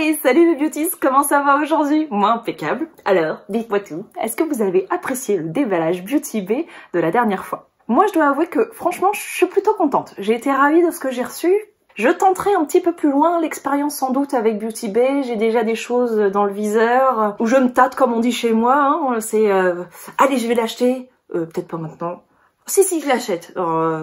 Hey, salut les beauties, comment ça va aujourd'hui? Moi impeccable. Alors, dites-moi tout, est-ce que vous avez apprécié le déballage Beauty Bay de la dernière fois? Moi je dois avouer que franchement je suis plutôt contente. J'ai été ravie de ce que j'ai reçu. Je tenterai un petit peu plus loin l'expérience sans doute avec Beauty Bay. J'ai déjà des choses dans le viseur où je me tâte comme on dit chez moi. Hein. C'est allez je vais l'acheter, peut-être pas maintenant. Si, je l'achète.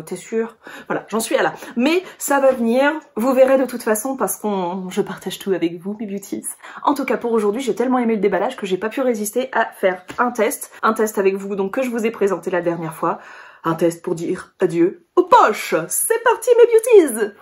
T'es sûr? Voilà, j'en suis à là. Mais ça va venir. Vous verrez de toute façon parce je partage tout avec vous, mes beauties. En tout cas, pour aujourd'hui, j'ai tellement aimé le déballage que j'ai pas pu résister à faire un test. Un test avec vous, donc que je vous ai présenté la dernière fois. Un test pour dire adieu aux poches. C'est parti, mes beauties!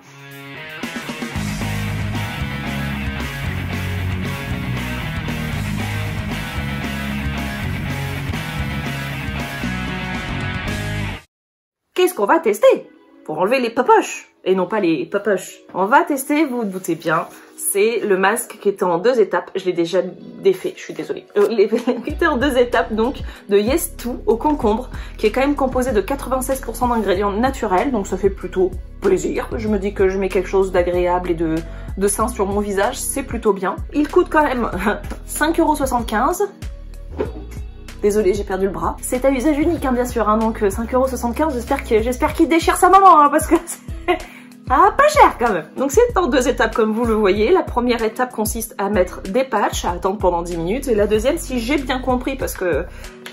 Qu'est-ce qu'on va tester pour enlever les popoches et non pas les popoches? On va tester, vous vous doutez bien, c'est le masque qui était en 2 étapes. Je l'ai déjà défait, je suis désolée. Qui était en 2 étapes donc de Yes2 au concombre, qui est quand même composé de 96% d'ingrédients naturels, donc ça fait plutôt plaisir. Je me dis que je mets quelque chose d'agréable et de sain sur mon visage, c'est plutôt bien. Il coûte quand même 5,75 €. Désolée, j'ai perdu le bras. C'est à usage unique, hein, bien sûr, hein, donc 5,75 €, j'espère qu'il déchire sa maman, hein, parce que c'est pas cher quand même. Donc c'est en 2 étapes comme vous le voyez. La première étape consiste à mettre des patchs, à attendre pendant 10 minutes, et la deuxième, si j'ai bien compris, parce que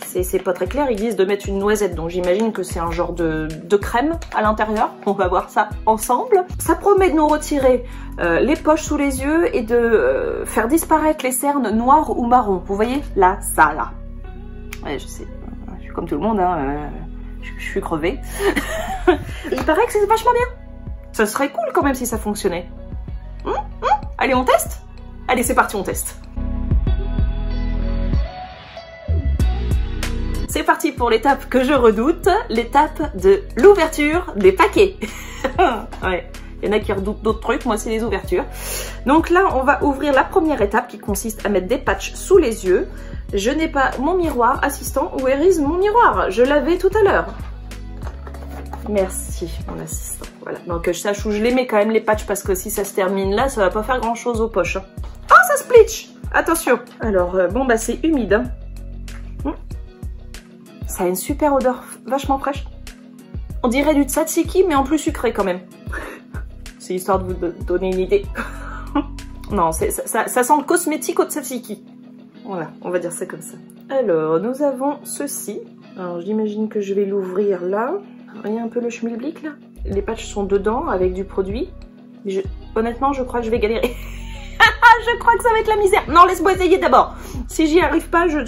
c'est pas très clair, ils disent de mettre une noisette, donc j'imagine que c'est un genre de crème à l'intérieur. On va voir ça ensemble. Ça promet de nous retirer les poches sous les yeux et de faire disparaître les cernes noires ou marron. Vous voyez là, ça là. Ouais, je sais, je suis comme tout le monde, hein, je suis crevée. Il paraît que c'est vachement bien. Ça serait cool quand même si ça fonctionnait. Allez, on teste? Allez, c'est parti, on teste. C'est parti pour l'étape que je redoute, l'étape de l'ouverture des paquets. Ouais. Il y en a qui redoutent d'autres trucs, moi c'est les ouvertures. Donc là, on va ouvrir la première étape qui consiste à mettre des patchs sous les yeux. Je n'ai pas mon miroir assistant. Où est mon miroir? Je l'avais tout à l'heure. Merci, mon assistant. Voilà, donc que je sache où je les mets quand même les patchs parce que si ça se termine là, ça va pas faire grand chose aux poches. Oh, ça splitch! Attention! Alors, bon bah c'est humide. Hein. Ça a une super odeur vachement fraîche. On dirait du tzatziki mais en plus sucré quand même. C'est histoire de vous donner une idée. Non, ça sent le cosmétique au tzatziki. Voilà, on va dire ça comme ça. Alors, nous avons ceci. Alors, j'imagine que je vais l'ouvrir là. Voyez un peu le schmilblick là? Les patchs sont dedans avec du produit. Mais honnêtement, je crois que je vais galérer. Je crois que ça va être la misère. Non, laisse-moi essayer d'abord. Si j'y arrive pas, je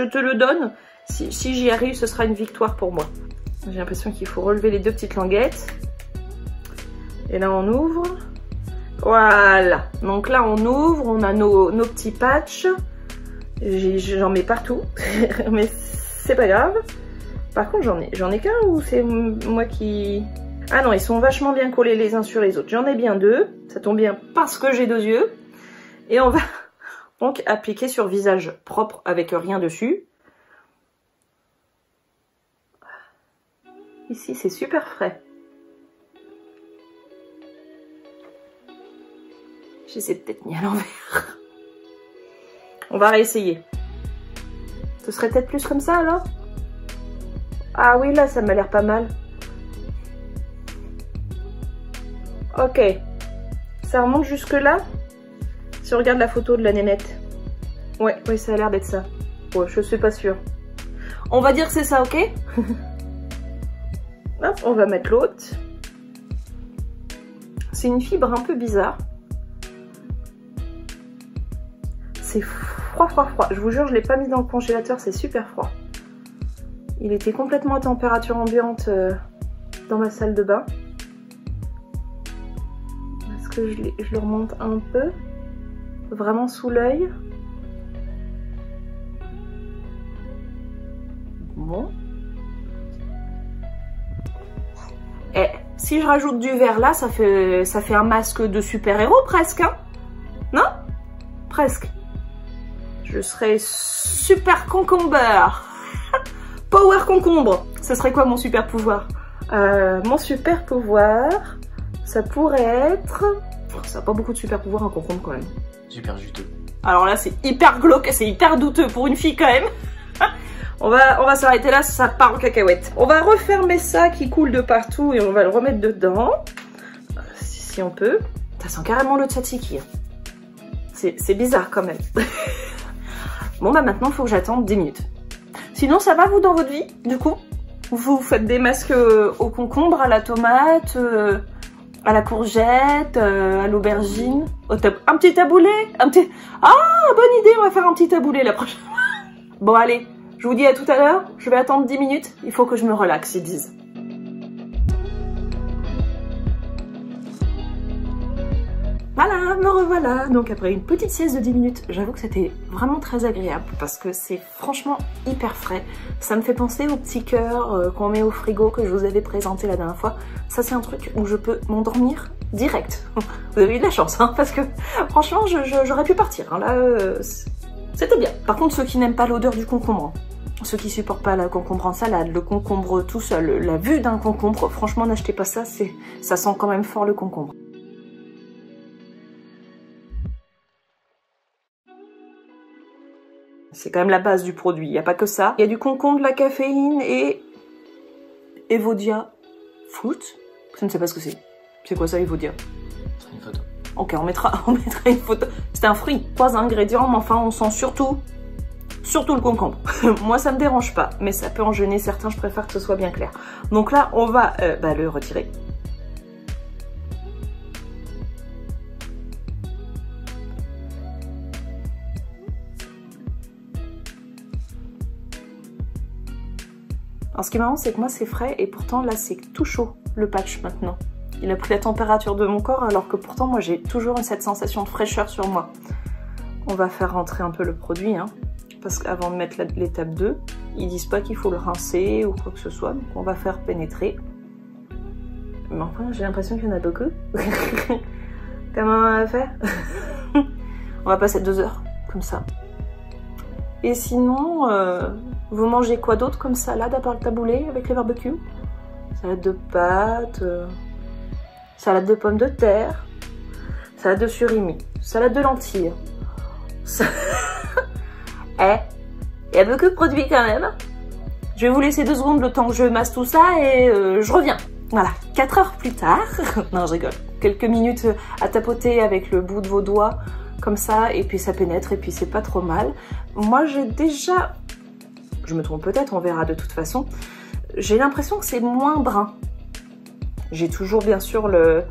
te le donne. Si j'y arrive, ce sera une victoire pour moi. J'ai l'impression qu'il faut relever les 2 petites languettes. Et là, on ouvre. Voilà. Donc là, on ouvre. On a nos petits patchs. J'en mets partout. Mais c'est pas grave. Par contre, j'en ai qu'un ou c'est moi qui... Ah non, ils sont vachement bien collés les uns sur les autres. J'en ai bien 2. Ça tombe bien parce que j'ai 2 yeux. Et on va donc appliquer sur visage propre avec rien dessus. Ici, c'est super frais. J'essaie de peut-être mis à l'envers. On va réessayer. Ce serait peut-être plus comme ça alors? Ah oui, là, ça m'a l'air pas mal. Ok. Ça remonte jusque là? Si on regarde la photo de la nénette. Ouais, ça a l'air d'être ça. Ouais, je suis pas sûre. On va dire que c'est ça, ok? Hop, on va mettre l'autre. C'est une fibre un peu bizarre. C'est froid. Je vous jure, je ne l'ai pas mis dans le congélateur, c'est super froid. Il était complètement à température ambiante dans ma salle de bain. Est-ce que je le remonte un peu? Vraiment sous l'œil. Bon. Et si je rajoute du vert là, ça fait un masque de super-héros presque, hein? Non? Presque. Je serais super concombre. Power concombre. Ça serait quoi mon super pouvoir? Mon super pouvoir, ça pourrait être... Ça n'a pas beaucoup de super pouvoir un concombre quand même. Super juteux. Alors là, c'est hyper glauque, c'est hyper douteux pour une fille quand même. On va s'arrêter là, ça part en cacahuète. On va refermer ça qui coule de partout et on va le remettre dedans. Si on peut. Ça sent carrément le tzatziki. C'est bizarre quand même. Bon bah maintenant, il faut que j'attende 10 minutes. Sinon, ça va vous dans votre vie, du coup? Vous faites des masques au concombre, à la tomate, à la courgette, à l'aubergine. Un petit taboulé, Ah, bonne idée, on va faire un petit taboulé la prochaine fois. Bon, allez, je vous dis à tout à l'heure. Je vais attendre 10 minutes. Il faut que je me relaxe, ils disent. Voilà, me revoilà. Donc après une petite sieste de 10 minutes, j'avoue que c'était vraiment très agréable parce que c'est franchement hyper frais. Ça me fait penser aux petits cœurs qu'on met au frigo que je vous avais présenté la dernière fois. Ça c'est un truc où je peux m'endormir direct. Vous avez eu de la chance, hein, parce que franchement j'aurais pu partir. Hein, là, c'était bien. Par contre, ceux qui n'aiment pas l'odeur du concombre, ceux qui supportent pas la concombre en salade, le concombre tout seul, la vue d'un concombre, franchement n'achetez pas ça, ça sent quand même fort le concombre. C'est quand même la base du produit, il n'y a pas que ça. Il y a du concombre, de la caféine et Evodia Fruit. Je ne sais pas ce que c'est. C'est quoi ça, Evodia? C'est une photo. Ok, on mettra une photo. C'est un fruit, 3 ingrédients, mais enfin on sent surtout le concombre. Moi ça me dérange pas, mais ça peut en gêner certains, je préfère que ce soit bien clair. Donc là, on va le retirer. Alors ce qui est marrant, c'est que moi c'est frais et pourtant là c'est tout chaud le patch maintenant. Il a pris la température de mon corps alors que pourtant moi j'ai toujours cette sensation de fraîcheur sur moi. On va faire rentrer un peu le produit, hein, parce qu'avant de mettre l'étape 2, ils disent pas qu'il faut le rincer ou quoi que ce soit, donc on va faire pénétrer. Mais enfin j'ai l'impression qu'il y en a beaucoup. Comment on va faire? On va passer 2 heures comme ça. Et sinon, vous mangez quoi d'autre comme salade à part le taboulé avec les barbecues? Salade de pâtes, salade de pommes de terre, salade de surimi, salade de lentilles. Il y a beaucoup de produits quand même. Je vais vous laisser 2 secondes le temps que je masse tout ça et je reviens. Voilà, 4 heures plus tard. Non, je rigole. Quelques minutes à tapoter avec le bout de vos doigts. Comme ça, et puis ça pénètre, et puis c'est pas trop mal. Moi, j'ai déjà... Je me trompe peut-être, on verra de toute façon. J'ai l'impression que c'est moins brun. J'ai toujours, bien sûr, le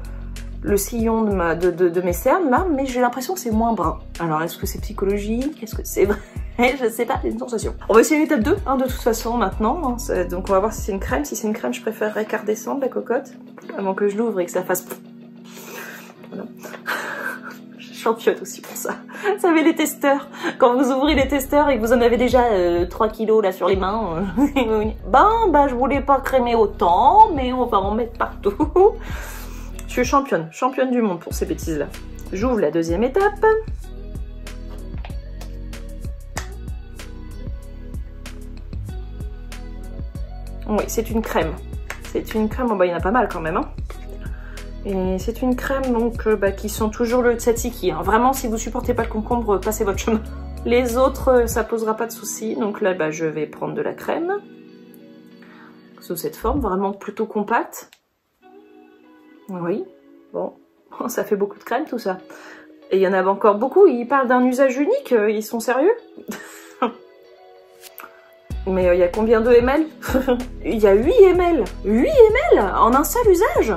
sillon de mes cernes, là, mais j'ai l'impression que c'est moins brun. Alors, est-ce que c'est psychologique? Est-ce que c'est vrai? Je sais pas, c'est une sensation. On va essayer l'étape 2, hein, de toute façon, maintenant. Hein. Donc, on va voir si c'est une crème. Si c'est une crème, je préférerais qu'elle redescende, la cocotte, avant que je l'ouvre et que ça fasse... Voilà. Championne aussi pour ça. Vous savez, les testeurs, quand vous ouvrez les testeurs et que vous en avez déjà 3 kilos là sur les mains, je voulais pas crémer autant, mais on va en mettre partout. Je suis championne du monde pour ces bêtises là. J'ouvre la 2e étape. Oui, c'est une crème. C'est une crème, il y en a pas mal quand même, hein. Et c'est une crème donc qui sent toujours le tzatziki. Hein. Vraiment, si vous supportez pas le concombre, passez votre chemin. Les autres, ça posera pas de soucis. Donc là, je vais prendre de la crème. Sous cette forme, vraiment plutôt compacte. Oui, bon, ça fait beaucoup de crème tout ça. Et il y en a encore beaucoup, ils parlent d'un usage unique, ils sont sérieux? Mais il y a combien de ml? Il y a 8 ml. 8 ml en un seul usage?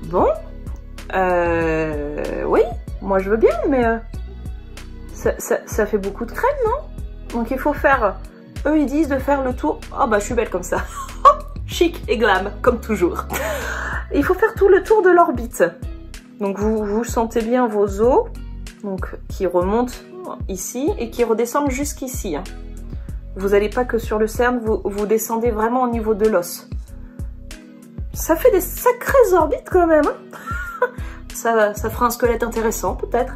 Bon, oui, moi je veux bien, mais ça fait beaucoup de crème, non? Donc il faut faire, eux ils disent de faire le tour, oh bah je suis belle comme ça, chic et glam, comme toujours. Il faut faire tout le tour de l'orbite. Donc vous sentez bien vos os, donc qui remontent ici et qui redescendent jusqu'ici. Hein. Vous n'allez pas que sur le cerne, vous descendez vraiment au niveau de l'os. Ça fait des sacrées orbites quand même. Hein. ça fera un squelette intéressant peut-être.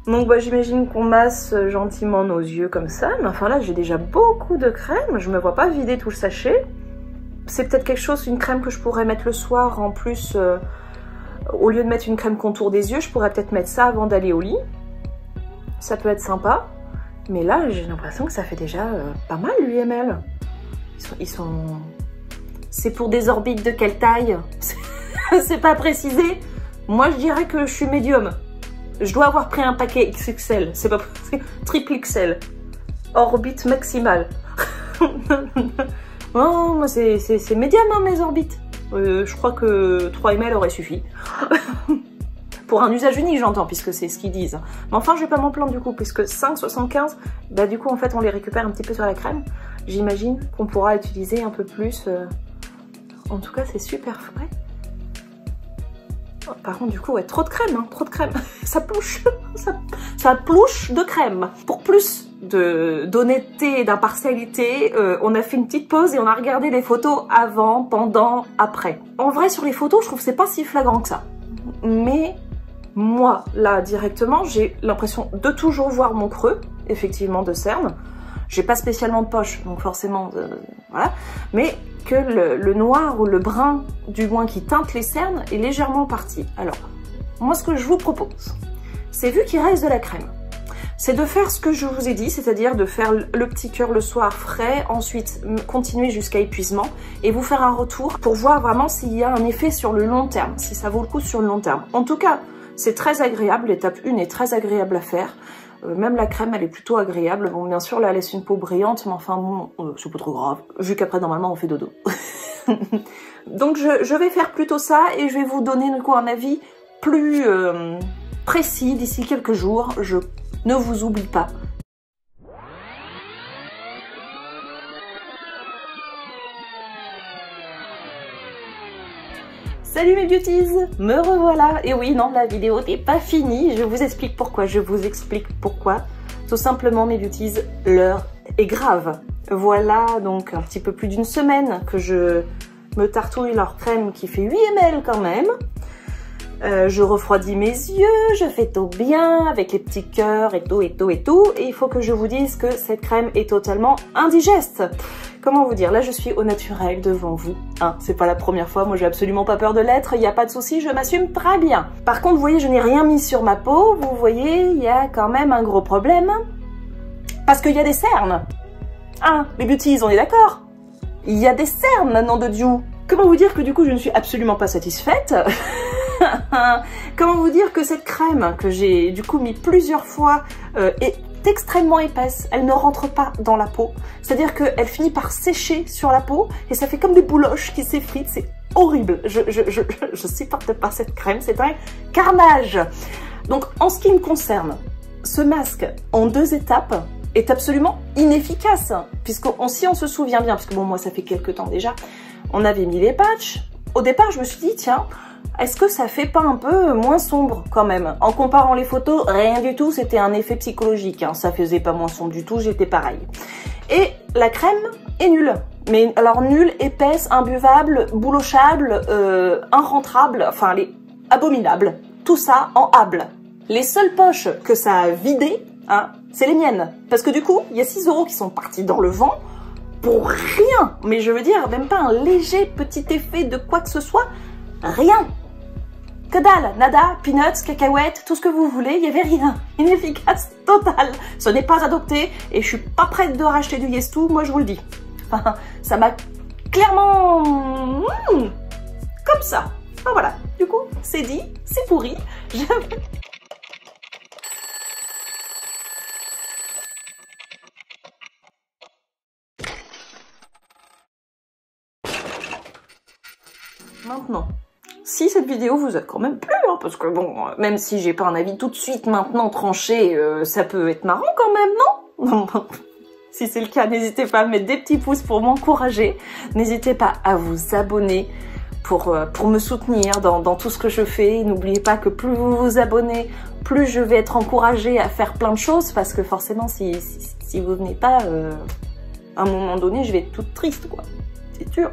Donc j'imagine qu'on masse gentiment nos yeux comme ça. Mais enfin là j'ai déjà beaucoup de crème. Je me vois pas vider tout le sachet. C'est peut-être quelque chose, une crème que je pourrais mettre le soir en plus. Au lieu de mettre une crème contour des yeux, je pourrais peut-être mettre ça avant d'aller au lit. ça peut être sympa. Mais là, j'ai l'impression que ça fait déjà pas mal l'UML. Ils sont... C'est pour des orbites de quelle taille? C'est pas précisé. Moi, je dirais que je suis médium. Je dois avoir pris un paquet XXL. C'est pas triple XL. Orbite maximale. Oh, c'est médium, hein, mes orbites. Je crois que 3 ml aurait suffi. Pour un usage unique, j'entends, puisque c'est ce qu'ils disent. Mais enfin, je vais pas m'en plaindre du coup, puisque 5,75, bah du coup, en fait, on les récupère un petit peu sur la crème. J'imagine qu'on pourra utiliser un peu plus. En tout cas, c'est super frais. Oh, par contre, du coup, ouais, trop de crème, hein, trop de crème. Ça plouche, ça plouche de crème. Pour plus d'honnêteté et d'impartialité, on a fait une petite pause et on a regardé les photos avant, pendant, après. En vrai, sur les photos, je trouve que c'est pas si flagrant que ça. Mais moi, là, directement, j'ai l'impression de toujours voir mon creux, effectivement, de cerne. J'ai pas spécialement de poche, donc forcément, voilà. Mais que le noir ou le brun, du moins qui teinte les cernes, est légèrement parti. Alors, moi, ce que je vous propose, c'est vu qu'il reste de la crème, c'est de faire ce que je vous ai dit, c'est-à-dire de faire le petit cœur le soir frais, ensuite continuer jusqu'à épuisement et vous faire un retour pour voir vraiment s'il y a un effet sur le long terme, si ça vaut le coup sur le long terme. En tout cas, c'est très agréable, l'étape 1 est très agréable à faire. Même la crème, elle est plutôt agréable. Bon, bien sûr, là, elle laisse une peau brillante, mais enfin, bon, c'est pas trop grave, vu qu'après, normalement, on fait dodo. Donc, je vais faire plutôt ça, et je vais vous donner, du coup, un avis plus précis d'ici quelques jours. Je ne vous oublie pas. Salut mes beauties, me revoilà. Et oui, non, la vidéo n'est pas finie. Je vous explique pourquoi. Tout simplement, mes beauties, l'heure est grave. Voilà donc un petit peu plus d'une semaine que je me tartouille leur crème qui fait 8 ml quand même. Je refroidis mes yeux, je fais tout bien avec les petits cœurs et tout. Et il faut que je vous dise que cette crème est totalement indigeste. Comment vous dire? Là, je suis au naturel devant vous. Hein, c'est pas la première fois, moi j'ai absolument pas peur de l'être, il n'y a pas de souci, je m'assume très bien. Par contre, vous voyez, je n'ai rien mis sur ma peau, vous voyez, il y a quand même un gros problème. Parce qu'il y a des cernes. Hein, les beauties, on est d'accord? Il y a des cernes, nom de Dieu. Comment vous dire que du coup, je ne suis absolument pas satisfaite? Comment vous dire que cette crème, que j'ai du coup mis plusieurs fois, est extrêmement épaisse, elle ne rentre pas dans la peau, c'est-à-dire qu'elle finit par sécher sur la peau et ça fait comme des bouloches qui s'effritent, c'est horrible, je supporte pas cette crème, c'est un carnage. Donc en ce qui me concerne, ce masque en 2 étapes est absolument inefficace, puisque si on se souvient bien, parce que bon moi ça fait quelques temps déjà, on avait mis les patchs, au départ je me suis dit tiens, est-ce que ça fait pas un peu moins sombre quand même? En comparant les photos, rien du tout, c'était un effet psychologique, hein. Ça faisait pas moins sombre du tout, j'étais pareil. Et la crème est nulle. Mais alors nulle, épaisse, imbuvable, boulochable, inrentrable, enfin elle est abominable. Tout ça en able. Les seules poches que ça a vidées, hein, c'est les miennes. Parce que du coup, il y a 6 € qui sont partis dans le vent pour rien. Mais je veux dire, même pas un léger petit effet de quoi que ce soit, rien. Que dalle, nada, peanuts, cacahuètes, tout ce que vous voulez, il n'y avait rien. Inefficace totale. Ce n'est pas adopté et je suis pas prête de racheter du Yes2, moi je vous le dis. Enfin, ça m'a clairement... comme ça. Enfin, voilà, du coup, c'est dit, c'est pourri. Maintenant, si cette vidéo vous a quand même plu, hein, parce que bon, même si j'ai pas un avis tout de suite maintenant tranché, ça peut être marrant quand même, non? Si c'est le cas, n'hésitez pas à mettre des petits pouces pour m'encourager. N'hésitez pas à vous abonner pour me soutenir dans tout ce que je fais. N'oubliez pas que plus vous vous abonnez, plus je vais être encouragée à faire plein de choses, parce que forcément, si vous venez pas, à un moment donné, je vais être toute triste, quoi. C'est sûr.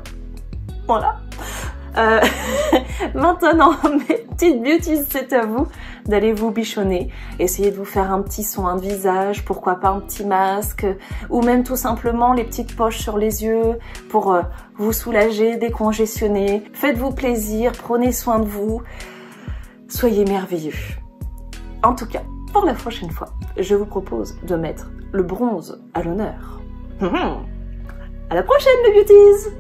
Voilà. Maintenant, mes petites beauties, c'est à vous d'aller vous bichonner, essayez de vous faire un petit soin de visage, pourquoi pas un petit masque, ou même tout simplement les petites poches sur les yeux pour vous soulager, décongestionner. Faites-vous plaisir, prenez soin de vous, soyez merveilleux. En tout cas, pour la prochaine fois, je vous propose de mettre le bronze à l'honneur. À la prochaine les beauties!